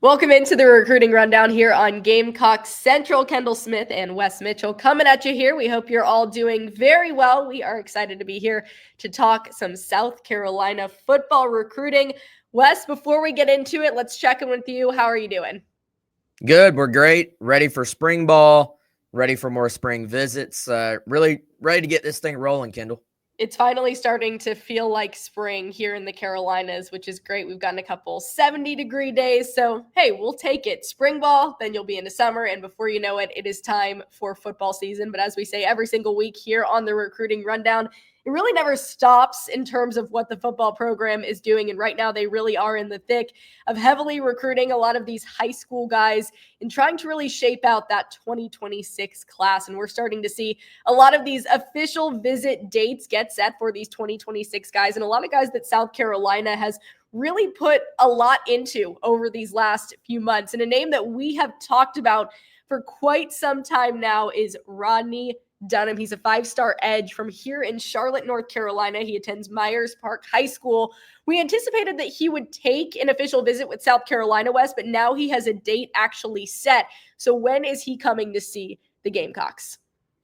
Welcome into the recruiting rundown here on Gamecock Central. Kendall Smith and Wes Mitchell coming at you here. We hope you're all doing very well. We are excited to be here to talk some South Carolina football recruiting. Wes, before we get into it, let's check in with you. How are you doing? Good. We're great. Ready for spring ball. Ready for more spring visits. Really ready to get this thing rolling, Kendall. It's finally starting to feel like spring here in the Carolinas, which is great. We've gotten a couple 70-degree days. So, hey, we'll take it. Spring ball, then you'll be into summer. And before you know it, it is time for football season. But as we say every single week here on the recruiting rundown, it really never stops in terms of what the football program is doing. And right now, they really are in the thick of heavily recruiting a lot of these high school guys and trying to really shape out that 2026 class. And we're starting to see a lot of these official visit dates get set for these 2026 guys, and a lot of guys that South Carolina has really put a lot into over these last few months. And a name that we have talked about for quite some time now is Rodney Dunham. He's a five-star edge from here in Charlotte, North Carolina. He attends Myers Park High School. We anticipated that he would take an official visit with South Carolina West, but now he has a date actually set. So when is he coming to see the Gamecocks?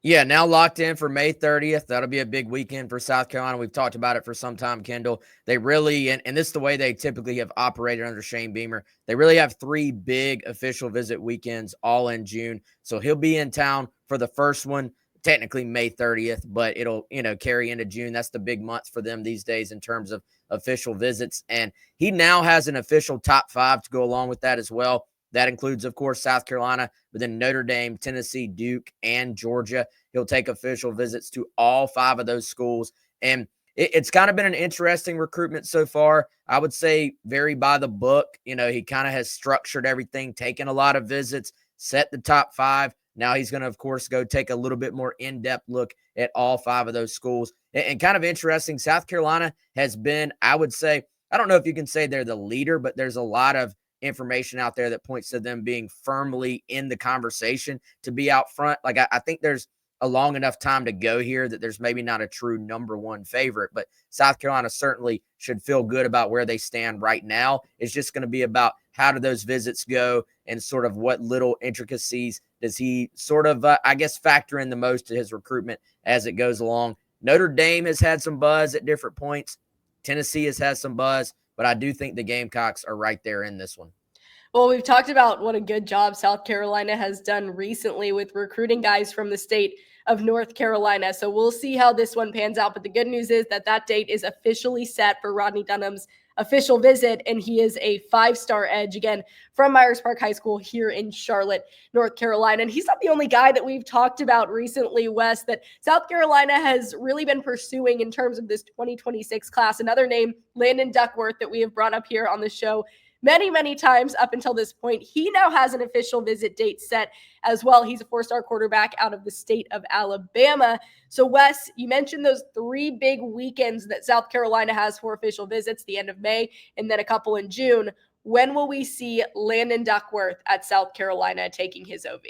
Yeah, now locked in for May 30th. That'll be a big weekend for South Carolina. We've talked about it for some time, Kendall. They really, and this is the way they typically have operated under Shane Beamer, they really have three big official visit weekends all in June. So he'll be in town for the first one, technically May 30th, but it'll, carry into June. That's the big month for them these days in terms of official visits. And he now has an official top five to go along with that as well. That includes, of course, South Carolina, but then Notre Dame, Tennessee, Duke, and Georgia. He'll take official visits to all five of those schools. And it's kind of been an interesting recruitment so far. I would say very by the book. He kind of has structured everything, taken a lot of visits, set the top five. Now he's going to, of course, go take a little bit more in-depth look at all five of those schools. And kind of interesting, South Carolina has been, I would say, I don't know if you can say they're the leader, but there's a lot of information out there that points to them being firmly in the conversation to be out front. Like, I think there's a long enough time to go here that there's maybe not a true number one favorite, but South Carolina certainly should feel good about where they stand right now. It's just going to be about how do those visits go and sort of what little intricacies does he sort of, factor in the most to his recruitment as it goes along. Notre Dame has had some buzz at different points. Tennessee has had some buzz, but I do think the Gamecocks are right there in this one. Well, we've talked about what a good job South Carolina has done recently with recruiting guys from the state of North Carolina. So we'll see how this one pans out. But the good news is that date is officially set for Rodney Dunham's official visit, and he is a five-star edge, again, from Myers Park High School here in Charlotte, North Carolina. And he's not the only guy that we've talked about recently, Wes, that South Carolina has really been pursuing in terms of this 2026 class. Another name, Landon Duckworth, that we have brought up here on the show many, many times up until this point. He now has an official visit date set as well. He's a four-star quarterback out of the state of Alabama. So, Wes, you mentioned those three big weekends that South Carolina has for official visits, the end of May and then a couple in June. When will we see Landon Duckworth at South Carolina taking his OV?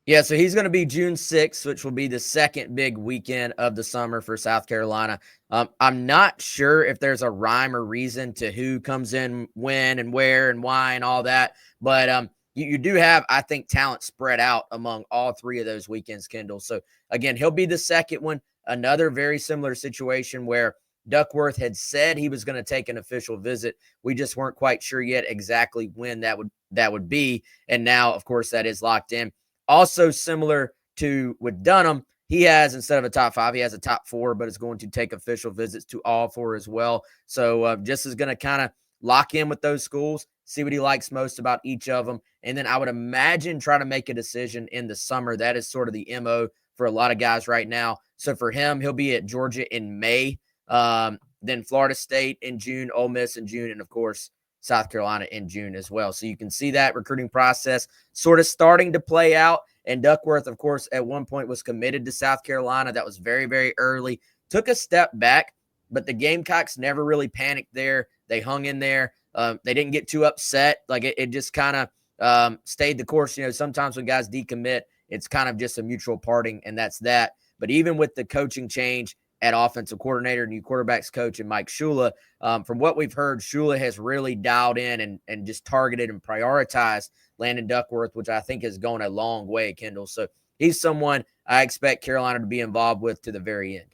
Yeah, so he's going to be June 6th, which will be the second big weekend of the summer for South Carolina. I'm not sure if there's a rhyme or reason to who comes in when and where and why and all that, but you do have, I think, talent spread out among all three of those weekends, Kendall. So, again, he'll be the second one. Another very similar situation where Duckworth had said he was going to take an official visit. We just weren't quite sure yet exactly when that would be, and now, of course, that is locked in. Also similar to with Dunham, he has, instead of a top five, he has a top four, but is going to take official visits to all four as well. So just is going to kind of lock in with those schools, see what he likes most about each of them. And then I would imagine try to make a decision in the summer. That is sort of the MO for a lot of guys right now. So for him, he'll be at Georgia in May, then Florida State in June, Ole Miss in June, and of course, South Carolina in June as well. So you can see that recruiting process sort of starting to play out. And Duckworth, of course, at one point was committed to South Carolina. That was very, very early. Took a step back, but the Gamecocks never really panicked there. They hung in there. They didn't get too upset. Like it just kind of stayed the course. Sometimes when guys decommit, it's kind of just a mutual parting, and that's that. But even with the coaching change, at offensive coordinator, new quarterbacks coach, and Mike Shula. From what we've heard, Shula has really dialed in and just targeted and prioritized Landon Duckworth, which I think has gone a long way, Kendall. So he's someone I expect Carolina to be involved with to the very end.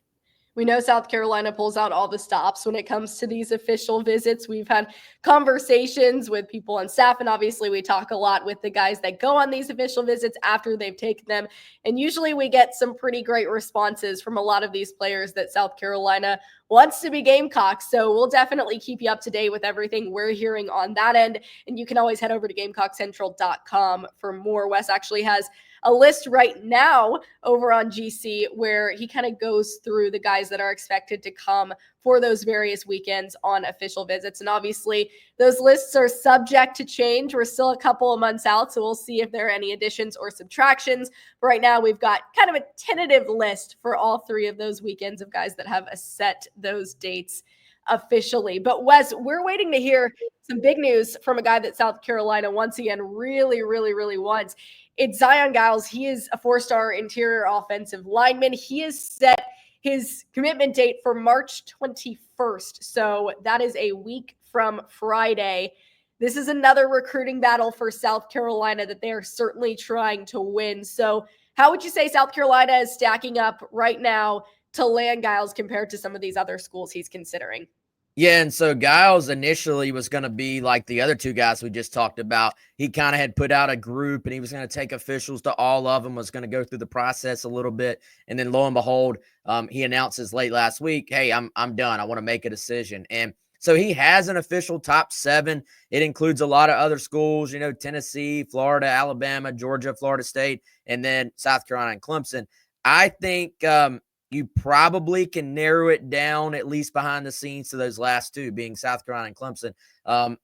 We know South Carolina pulls out all the stops when it comes to these official visits. We've had conversations with people on staff, and obviously we talk a lot with the guys that go on these official visits after they've taken them. And usually we get some pretty great responses from a lot of these players that South Carolina wants to be Gamecocks. So we'll definitely keep you up to date with everything we're hearing on that end. And you can always head over to GamecockCentral.com for more. Wes actually has a list right now over on GC where he kind of goes through the guys that are expected to come for those various weekends on official visits. And obviously those lists are subject to change. We're still a couple of months out, so we'll see if there are any additions or subtractions. But right now we've got kind of a tentative list for all three of those weekends of guys that have set those dates officially. But Wes, we're waiting to hear some big news from a guy that South Carolina once again really wants. It's Zion Giles. He is a 4-star interior offensive lineman. He has set his commitment date for March 21st. So that is a week from Friday. This is another recruiting battle for South Carolina that they are certainly trying to win. So how would you say South Carolina is stacking up right now to land Giles compared to some of these other schools he's considering? Yeah, and so Giles initially was going to be like the other two guys we just talked about. He kind of had put out a group, and he was going to take officials to all of them, was going to go through the process a little bit. And then lo and behold, he announces late last week, hey, I'm done. I want to make a decision. And so he has an official top 7. It includes a lot of other schools, Tennessee, Florida, Alabama, Georgia, Florida State, and then South Carolina and Clemson. I think you probably can narrow it down at least behind the scenes to those last two, being South Carolina and Clemson.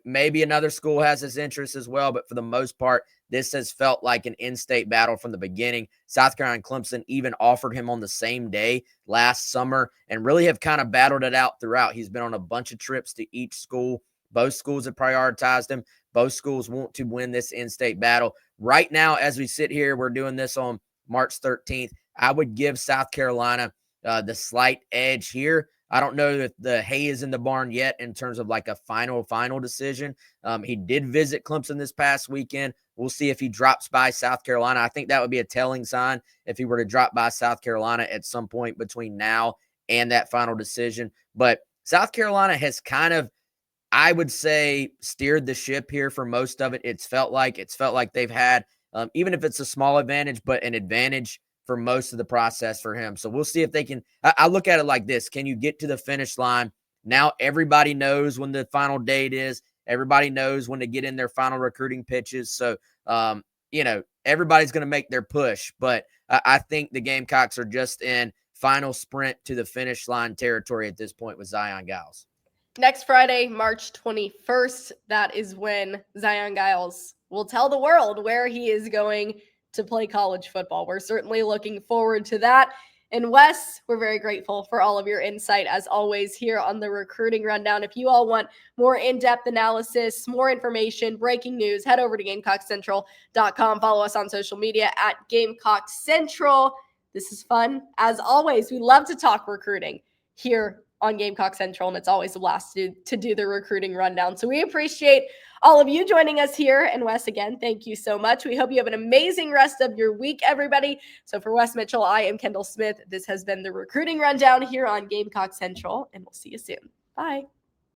Maybe another school has his interest as well, but for the most part, this has felt like an in-state battle from the beginning. South Carolina and Clemson even offered him on the same day last summer and really have kind of battled it out throughout. He's been on a bunch of trips to each school. Both schools have prioritized him. Both schools want to win this in-state battle. Right now, as we sit here, we're doing this on March 13th. I would give South Carolina the slight edge here. I don't know if the hay is in the barn yet in terms of like a final decision. He did visit Clemson this past weekend. We'll see if he drops by South Carolina. I think that would be a telling sign if he were to drop by South Carolina at some point between now and that final decision. But South Carolina has kind of, I would say, steered the ship here for most of it. It's felt like they've had, even if it's a small advantage, but an advantage for most of the process for him. So we'll see if they can. I look at it like this. Can you get to the finish line? Now everybody knows when the final date is. Everybody knows when to get in their final recruiting pitches. So, everybody's going to make their push. But I think the Gamecocks are just in final sprint to the finish line territory at this point with Zion Giles. Next Friday, March 21st, that is when Zion Giles will tell the world where he is going to play college football. We're certainly looking forward to that. And Wes, we're very grateful for all of your insight as always here on the Recruiting Rundown. If you all want more in-depth analysis, more information, breaking news, head over to GamecockCentral.com. Follow us on social media at Gamecock Central. This is fun. As always, we love to talk recruiting here on Gamecock Central, and it's always a blast to do the Recruiting Rundown. So we appreciate all of you joining us here. And Wes, again, thank you so much. We hope you have an amazing rest of your week, everybody. So for Wes Mitchell, I am Kendall Smith. This has been the Recruiting Rundown here on Gamecock Central, and we'll see you soon. Bye.